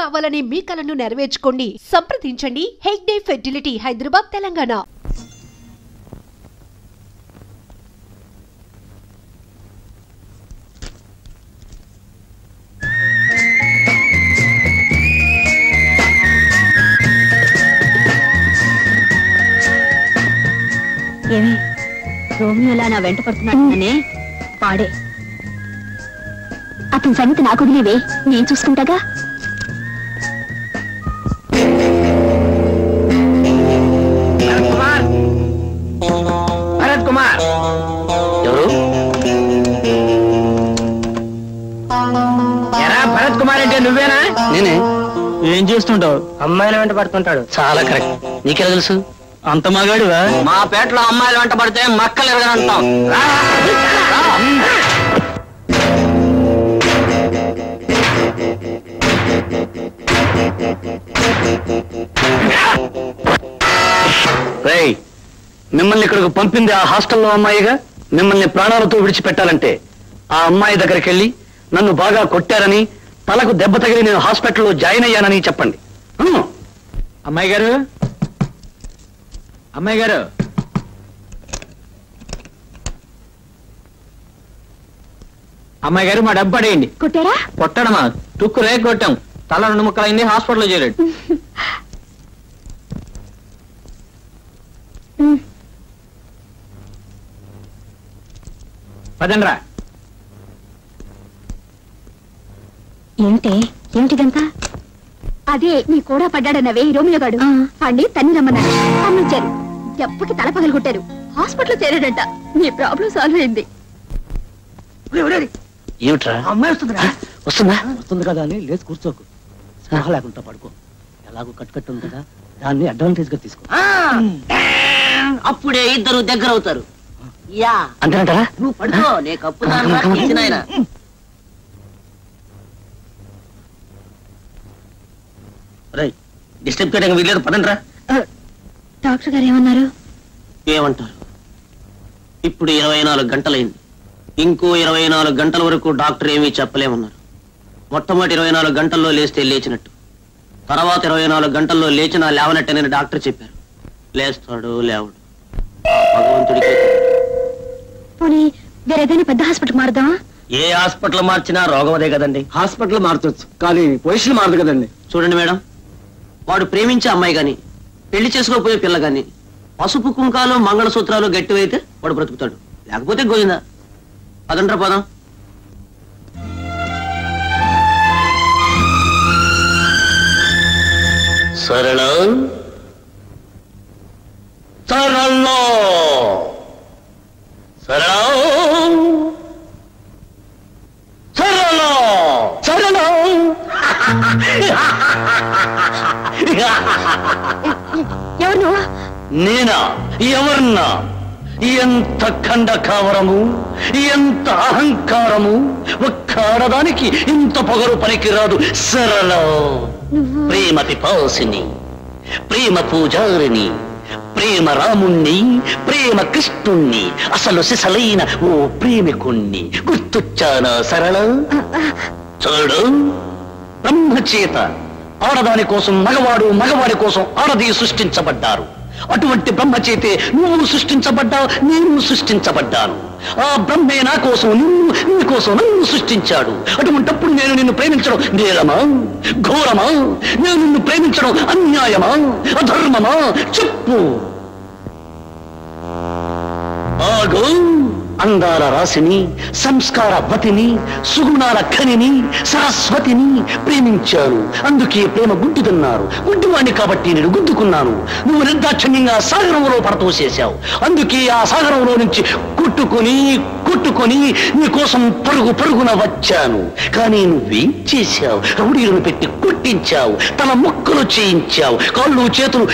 కావాలనే మీ కలను నెరవేర్చుకోండి. సంప్రదించండి హెగ్డే ఫెర్టిలిటీ, హైదరాబాద్, తెలంగాణ. ఏమి రోమియోలా నా వెంట పడుతున్నానే? పాడే అతని సంగతి నాకు వదిలేవే, నేను చూసుకుంటాగా. భరత్ కుమార్ ఎవరు? ఎరా భరత్ కుమార్ అంటే నువ్వేనా? నేనే. ఏం చేస్తుంటావు? అమ్మాయిల వెంట పడుతుంటాడు. చాలా కరెక్ట్. నీకెలా తెలుసు? అంత మగాడివా? మా పేటలో అమ్మాయిలు వెంట పడితే మక్కలు ఎరగనంటాం. రేయ్, మిమ్మల్ని ఇక్కడికి పంపింది ఆ హాస్టల్లో అమ్మాయిగా. మిమ్మల్ని ప్రాణాలతో విడిచిపెట్టాలంటే ఆ అమ్మాయి దగ్గరికి వెళ్ళి నన్ను బాగా కొట్టారని, తలకు దెబ్బ తగిలి నేను హాస్పిటల్లో జాయిన్ అయ్యానని చెప్పండి. అమ్మాయి గారు, అమ్మాయి గారు, అమ్మాయి గారు మా డబ్బు పడేయండి. కొట్టారా? కొట్టడమా? తుక్కు రేగి కొట్టాం. తల 2 ముక్కలైంది, హాస్పిటల్లో చేరాడు. పదండ్రా. ఏమిటిదంతా? అదే నీ కూడా పడ్డాడన్నవే రోమియో గాడు. పండి తన్ని రమ్మన్నాడు, పంపించారు. దెబ్బకి తల పగలు కొట్టారు, హాస్పిటల్లో చేరాడంట. నీ ప్రాబ్లం సాల్వ్ అయింది. ఏమిట్రా? అమ్మాయి వస్తుందిరా. వస్తుందా? వస్తుంది కదా అని లేచి కూర్చోకు, స్పృహ లేకుండా పడుకో. ఎలాగో కట్టు ఉంది కదా, దాన్ని అడ్వాంటేజ్ గా తీసుకో. అప్పుడే ఇద్దరు దగ్గర అవుతారు. యా అంతేనంటారా? నువ్వు పడుకో, నే కప్పు నాయన. రైట్, డిస్టర్బ్ చేయడానికి వీల్లేదు. పదండ్రా. డాక్టర్ గారు ఏమన్నారు? ఏమంటారు? ఇప్పుడు 24 గంటలైంది. ఇంకో 24 గంటల వరకు డాక్టర్ ఏమీ చెప్పలేమన్నారు. మొట్టమొదటి 24 గంటల్లో లేస్తే లేచినట్టు, తర్వాత 24 గంటల్లో లేచినా లేవనట్టేనని డాక్టర్ చెప్పారు. లేస్తాడు లేవడు, భగవంతుడికి. పోనీ వేరేదైనా పెద్ద హాస్పిటల్ మారుదామా? ఏ హాస్పిటల్ మార్చినా రోగం అదే కదండి. హాస్పిటల్ మారచ్చు, కానీ పొజిషన్ మారదు కదండి. చూడండి మేడం, వాడు ప్రేమించే అమ్మాయి గాని, పెళ్లి చేసుకోపోయే పిల్ల గాని, పసుపు కుంకాలు మంగళసూత్రాలు గట్టివైతే వాడు బ్రతుకుతాడు, లేకపోతే గోయిందా. పదండ్రా పదం. సరళ సరళ సరళ సరళ సరళ. ఎవరు నువ్వు? నేనా? ఎవర్నా? ఎంత ఖండకావరము, ఎంత అహంకారము! ఒక్క ఆడదానికి ఇంత పొగరు పనికిరాదు. సరళ ప్రేమ పిపాసిని, ప్రేమ పూజారిని, ప్రేమ రాముణ్ణి, ప్రేమ కృష్ణుణ్ణి, అసలు సిసలైన ఓ ప్రేమికుణ్ణి. గుర్తొచ్చానా సరళ? చూడు, బ్రహ్మచేత ఆడదాని కోసం మగవాడు, మగవాడి కోసం ఆడది సృష్టించబడ్డారు. అటువంటి బ్రహ్మచేతే నువ్వు సృష్టించబడ్డావు, నేను సృష్టించబడ్డాను. ఆ బ్రహ్మే నా కోసం నిన్ను, నీ కోసం నన్ను సృష్టించాడు. అటువంటప్పుడు నేను నిన్ను ప్రేమించడం నేరమా, ఘోరమా? నేను నిన్ను ప్రేమించడం అన్యాయమా, అధర్మమా? చెప్పు. ఆగు. అందాల రాశిని, సంస్కారవతిని, సుగుణాల ఖనిని, సరస్వతిని ప్రేమించాను. అందుకే ప్రేమ గుడ్డిదన్నారు. గుడ్డివాణ్ణి కాబట్టి నేను గుద్దుకున్నాను. నువ్వు నిర్దాక్షిణ్యంగా సాగరంలో పడతోసేశావు. అందుకే ఆ సాగరంలో నుంచి కొట్టుకొని నీ కోసం పరుగున వచ్చాను. కానీ నువ్వేం చేశావు? రౌడీలను పెట్టి కొట్టించావు, తల ముక్కలు చేయించావు, కాళ్ళు చేతులు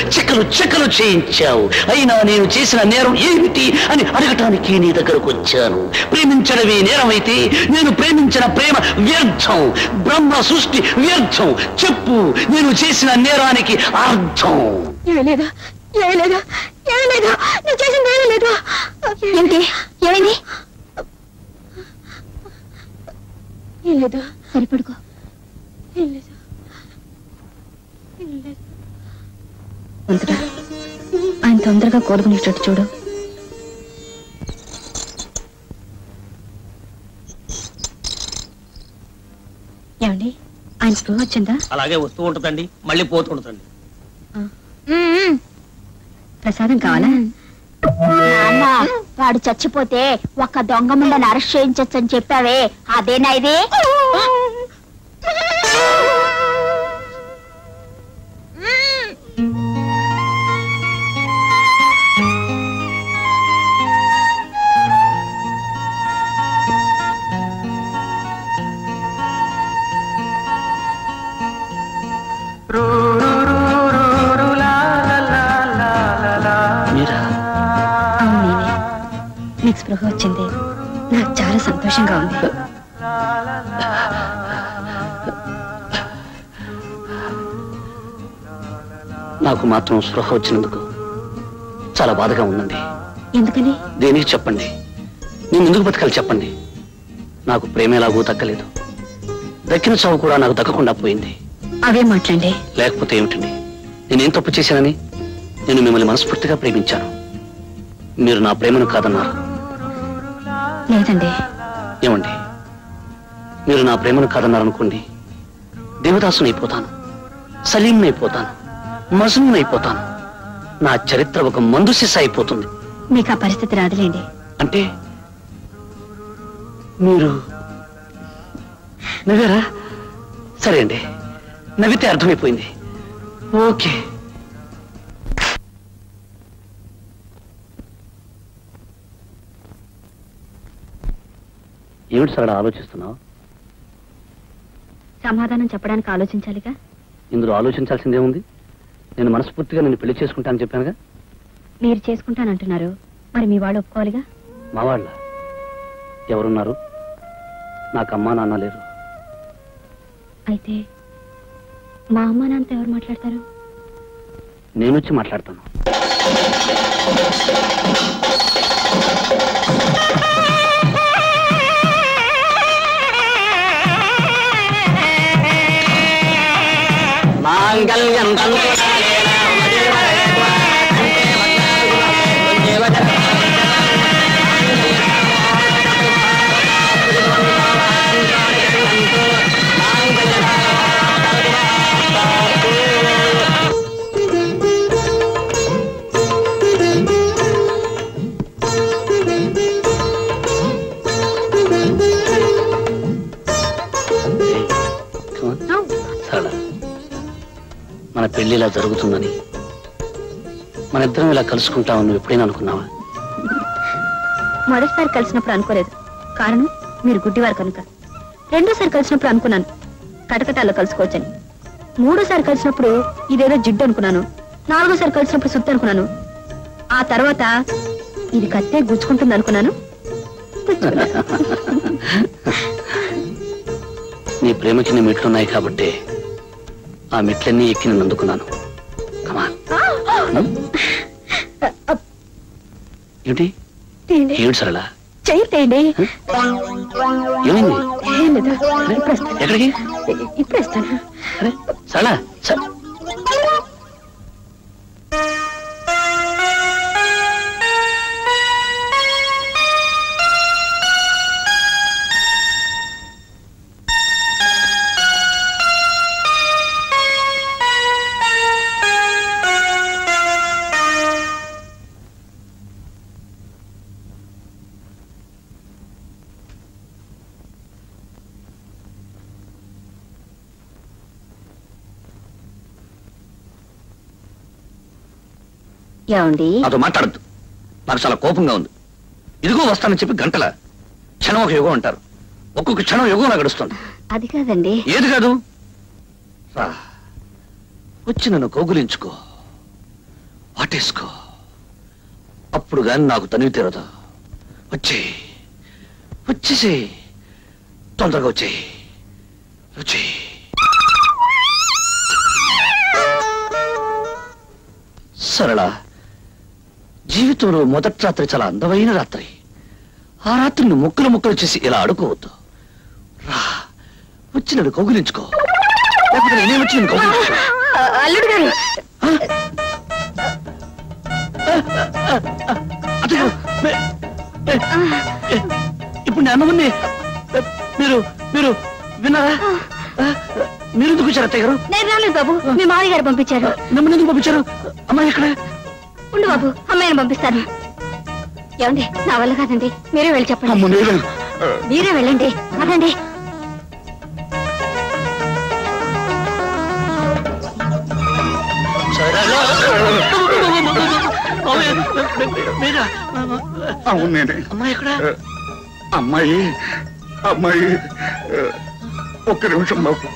చెక్కలు చేయించావు. అయినా నేను చేసిన నేరం ఏమిటి అని అడగటానికి నీ దగ్గరకు వచ్చాను. ప్రేమించడమే నేరమైతే నేను ప్రేమించిన ప్రేమ వ్యర్థం, బ్రహ్మ సృష్టి వ్యర్థం. చెప్పు, నేను చేసిన నేరానికి అర్థం. ఏమీ లేదు, నేను చేసింది ఏమీ లేదు. ఏమిటి? ఏమైంది? ఏం లేదు. సరిపడుకో. ఏం లేదు. తొందరగా కోలుకునేటట్టు చూడు. ఏమండి, ఆయన స్పృహ వచ్చిందా? అలాగే వస్తూ ఉంటుందండి, మళ్ళీ పోతూ ఉంటుందండి. ప్రసాదం కావాలా? నాన్న, వాడు చచ్చిపోతే ఒక్క దొంగ ముండని అరెస్ట్ చేయించొచ్చని చెప్పావే, అదేనా ఇది? నీకు స్పృహ వచ్చింది, నాకు చాలా సంతోషంగా ఉంది. నాకు మాత్రం స్పృహ వచ్చినందుకు చాలా బాధగా ఉందండి. ఎందుకని? దేనికి చెప్పండి, నేను ఎందుకు బతకాలి చెప్పండి. నాకు ప్రేమేలాగూ దక్కలేదు, దక్కిన చావు కూడా నాకు దక్కకుండా పోయింది. అవే మాట్లాడండి. లేకపోతే ఏమిటండి, నేనేం తప్పు చేశానని? నేను మిమ్మల్ని మనస్ఫూర్తిగా ప్రేమించాను, మీరు నా ప్రేమను కాదన్నారు. లేదండి. ఏమండి, మీరు నా ప్రేమను కాదన్నారనుకోండి, దేవదాసునైపోతాను, సలీంనైపోతాను, మజనూనైపోతాను. నా చరిత్ర ఒక మందు సిస అయిపోతుంది. మీకు ఆ పరిస్థితి రాదులేండి. అంటే మీరు నవ్వారా? సరే అండి, నవ్వితే అర్థమైపోయింది. ఓకే. ఏమిటి సరళ ఆలోచిస్తున్నావు? సమాధానం చెప్పడానికి ఆలోచించాలిగా. ఇందులో ఆలోచించాల్సిందే ఉంది. నేను మనస్ఫూర్తిగా నిన్ను పెళ్లి చేసుకుంటానని చెప్పానుగా. మీరు చేసుకుంటానంటున్నారు, మరి మీ వాళ్ళు ఒప్పుకోవాలిగా. మా వాళ్ళ ఎవరున్నారు? నాకు అమ్మా నాన్న లేరు. అయితే మా అమ్మ నాన్నతో ఎవరు మాట్లాడతారు? నేను వచ్చి మాట్లాడతాను. మాంగళ్యం మన పెళ్లి ఇలా జరుగుతుందని, మన ఇద్దరం ఇలా కలుసుకుంటామని నువ్వు ఎప్పుడైనా అనుకున్నావా? మొదటిసారి కలిసినప్పుడు అనుకోలేదు, కారణం మీరు గుడ్డివారు కనుక. రెండోసారి కలిసినప్పుడు అనుకున్నాను కటకటాల్లో కలుసుకోవచ్చని. మూడోసారి కలిసినప్పుడు ఇదేదో జిడ్డు అనుకున్నాను. నాలుగోసారి కలిసినప్పుడు సుత్తి అనుకున్నాను. ఆ తర్వాత ఇది కత్తే గుచ్చుకుంటుంది అనుకున్నాను. నీ ప్రేమకి నీ మెట్లున్నాయి కాబట్టి ఆ మెట్లన్నీ ఎక్కి నేను అందుకున్నాను. ఏమిటి ఏమిటి సరళ? చేయండి. ఏమైంది? ఎక్కడికి? ఇప్పుడు ఇస్తాను. అరే సరళ, ఏమండి? నాతో మాట్లాడద్దు, నాకు చాలా కోపంగా ఉంది. ఇదిగో వస్తానని చెప్పి గంటల క్షణం ఒక యుగం అంటారు. ఒక్కొక్క క్షణం యుగంలా గడుస్తుంది. అది కాదండి. ఏది కాదు? రా, వచ్చి నన్ను కౌగులించుకో, వాటేసుకో. అప్పుడు గాని నాకు తనివి తీరదు. వచ్చేసి తొందరగా వచ్చి సరళ, జీవితంలో మొదటి రాత్రి చాలా అందమైన రాత్రి. ఆ రాత్రిని ముక్కలు చేసి ఇలా ఆడుకోవద్దు. రా, వచ్చి నన్ను కౌగులించుకో, లేకపోతే నేనే వచ్చి నేను కౌగులించుకో. అల్లుడు గారు, ఇప్పుడు నేను అన్నవన్నీ మీరు మీరు విన్నారా? మీరు ఎందుకు వచ్చారు అత్తయ్య గారు? నేను రాలేదు బాబు, మీ మామయ్య గారు పంపించారు. మిమ్మల్ని ఎందుకు పంపించారు? అమ్మాయి ఎక్కడ? ఉండు బాబు, అమ్మాయిని పంపిస్తాను. ఏమండి, నా వల్ల కాదండి, మీరే వెళ్ళి చెప్పండి. మీరే వెళ్ళండి, అదండి. అవును నేనే. అమ్మాయి ఎక్కడ? అమ్మాయి అమ్మాయి ఒక్క నిమిషం బాబు.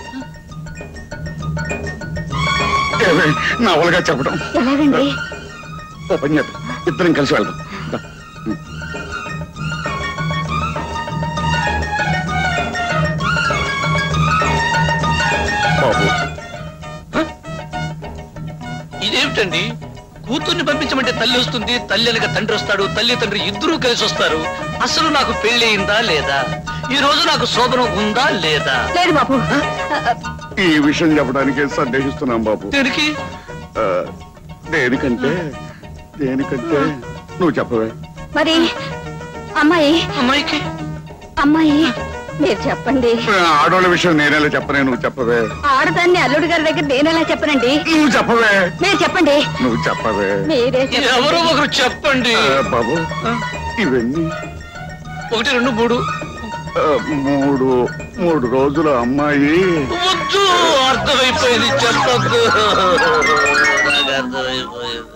నవలుగా చెప్పడం ఎలాగండి? ఓ పని చేద్దాం, ఇద్దరం కలిసి వెళ్దాం. బాబు ఇదేమిటండి? కూతుర్ని పంపించమంటే తల్లి వస్తుంది, తల్లి అనగా తండ్రి వస్తాడు, తల్లి తండ్రి ఇద్దరూ కలిసి వస్తారు. అసలు నాకు పెళ్లి అయిందా లేదా? ఈ రోజు నాకు శోభనం ఉందా లేదా? లేదు బాబు. ఈ విషయం చెప్పడానికి సందేహిస్తున్నాం బాబు. దేనికి? దేనికంటే నువ్వు చెప్పవే. మరి అమ్మాయి అమ్మాయికి అమ్మాయి మీరు చెప్పండి. ఆడవాళ్ళ విషయం నేనేలా చెప్పనే, నువ్వు చెప్పవే. ఆడదాన్ని అల్లుడు గారి దగ్గర నేనెలా చెప్పనండి? నువ్వు చెప్పవే. మీరు చెప్పండి. నువ్వు చెప్పవే. మీరే ఎవరో ఒకరు చెప్పండి. బాబు ఇవన్నీ 1, 2, 3 మూడు రోజుల అమ్మాయి. వద్దు, అర్థమైపోయింది, చెప్పద్దు. నాకు అర్థమైపోయింది.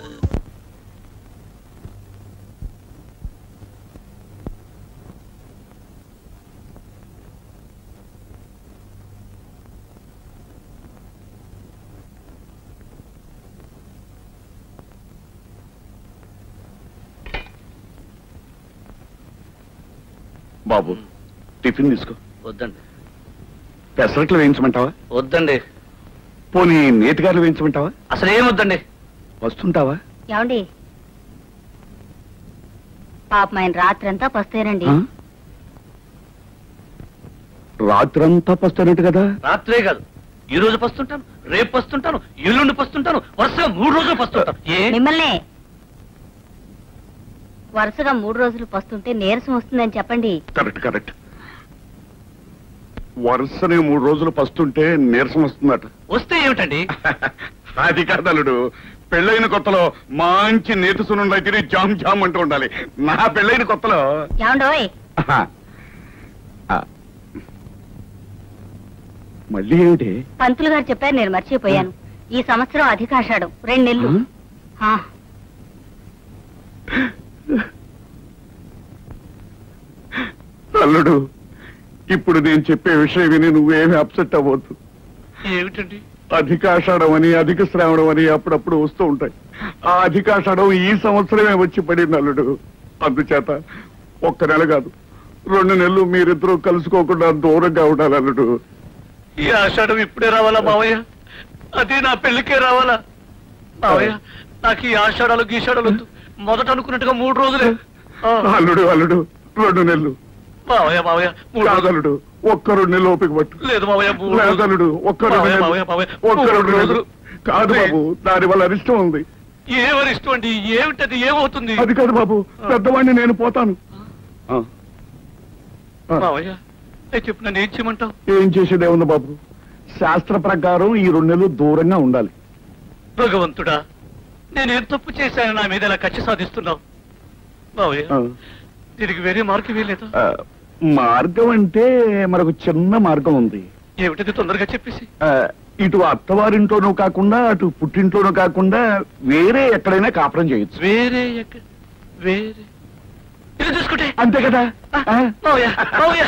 బాబు టిఫిన్ తీసుకో. వద్దండి. పెసరట్లు వేయించమంటావా? వద్దండి. పోనీ నేతిగారులు వేయించమంటావా? అసలు ఏం వద్దండి. వస్తుంటావా? ఏమండి, పాపం ఆయన రాత్రంతా పస్తేనండి. రాత్రంతా పస్తానట్టు కదా? రాత్రే కాదు, ఈ రోజు పస్తుంటాను, రేపు పస్తుంటాను, ఎల్లుండి పస్తుంటాను, వరుసగా 3 రోజులు పస్తుంటాను. మిమ్మల్ని వరుసగా 3 రోజులు పస్తుంటే నీరసం వస్తుందని చెప్పండి. కరెక్ట్. వరుసనే 3 రోజులు పస్తుంటే నీరసం వస్తుందట. వస్తే ఏమిటండి? అది కాదలుడు, పెళ్ళైన కొత్తలో మంచి నేతి సున్నుండ తిని జామ్ జామ్ అంటూ ఉండాలి. నా పెళ్ళైన కొత్తలో ఏమండోయ్, మళ్ళీ ఏమిటి? పంతులు గారు చెప్పారు, నేను మర్చిపోయాను. ఈ సంవత్సరం అధికాషాఢం 2 నెలలు. అల్లుడు, ఇప్పుడు నేను చెప్పే విషయం విని నువ్వేమి అప్సెట్ అవ్వద్దు. ఏమిటండి? అధికాషాఢం అని, అధిక శ్రావణం అని అప్పుడప్పుడు వస్తూ ఉంటాయి. ఆ అధికాషాఢం ఈ సంవత్సరమే వచ్చి పడింది అల్లుడు. అందుచేత 1 నెల కాదు, 2 నెలలు మీరిద్దరూ కలుసుకోకుండా దూరంగా ఉండాలి అల్లుడు. ఈ ఆషాఢం ఇప్పుడే రావాలా మావయ్య? అది నా పెళ్లికే రావాలా మావయ్య? నాకు ఈ ఆషాఢాలు గీషాఢాలు వద్దు. మొదట అనుకున్నట్టుగా 3 రోజులే. అల్లుడు 2 నెలలు మావయ్య. 3 కాదలుడు, 1-2 నెలలు ఓపిక పట్టు. లేదు మావయ్య, లేదలుడు, 1-2 నెలలు కాదు బాబు, దాని వల్ల అరిష్టం ఉంది. ఏమరిష్టం అండి? ఏమిటది? ఏమవుతుంది? అది కాదు బాబు, పెద్దవాడిని నేను పోతాను. మావయ్య చెప్పు, నన్ను ఏం చేయమంటావు? ఏం చేసేదే ఉంది బాబు, శాస్త్ర ప్రకారం ఈ 2 నెలలు దూరంగా ఉండాలి. భగవంతుడా, నేనేం తప్పు చేశాను నా మీద ఇలా కక్ష సాధిస్తున్నావు? మావయ్య, దీనికి వేరే మార్గం వేయలేదు? మార్గం అంటే మనకు చిన్న మార్గం ఉంది. ఏమిటది? తొందరగా చెప్పేసి. ఇటు అత్తవారింట్లోనూ కాకుండా, అటు పుట్టింట్లోనూ కాకుండా వేరే ఎక్కడైనా కాపురం చేయొచ్చు. వేరే వేరే ఇది చూసుకుంటే అంతే కదా? మావయ్య, మావయ్య